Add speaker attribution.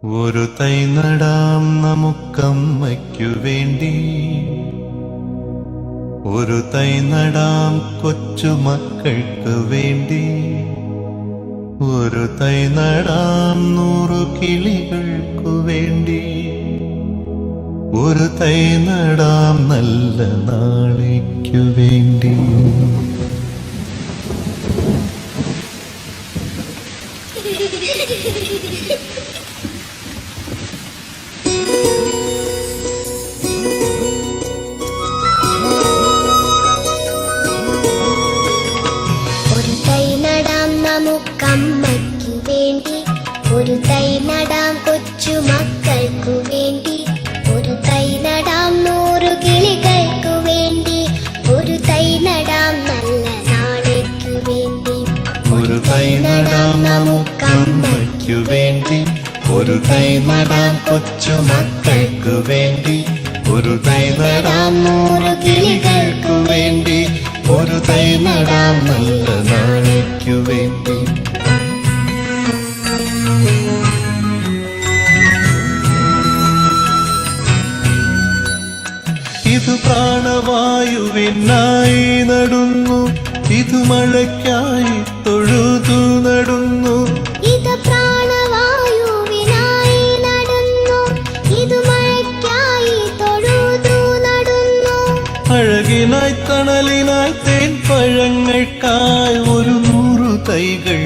Speaker 1: ഒരു തൈ നടാം നമുക്കമ്മയ്ക്കു വേണ്ടി, ഒരു തൈ നടാം കൊച്ചുമക്കൾക്ക് വേണ്ടി, ഒരു തൈ നടാം 100 കിളികൾക്കു വേണ്ടി, ഒരു തൈ നടാം നല്ല നാളേക്കു വേണ്ടി.
Speaker 2: ഒരു തൈ നടാം നമുക്കമ്മയ്ക്കു വേണ്ടി, ഒരു തൈ നടാം കൊച്ചുമക്കൾക്കു വേണ്ടി, ഒരു തൈ നടാം 100 കിളികൾക്കു വേണ്ടി, ഒരു തൈ നടാം നല്ല നാളേക്കു വേണ്ടി.
Speaker 1: ഒരു തൈ നടാം നമുക്കമ്മയ്ക്കു വേണ്ടി, ഒരു തൈ നടാം കൊച്ചുമക്കൾക്കു വേണ്ടി, ഒരു തൈ നടാം 100 കിളികൾക്കു വേണ്ടി, ഒരു തൈ നടാം നല്ല നാളേക്കു വേണ്ടി. ഇത് പ്രാണവായുവിനായി നടുന്നു, ഇത് മഴയ്ക്കായി തൊഴുതു നടുന്നു,
Speaker 2: ഇത് പ്രാണവായുവിനായി നടുന്നു, ഇത് മഴയ്ക്കായി തൊഴുതു നടുന്നു.
Speaker 1: അഴകിനായി തണലിനായി തേൻ പഴങ്ങൾക്കായി 100 തൈകൾ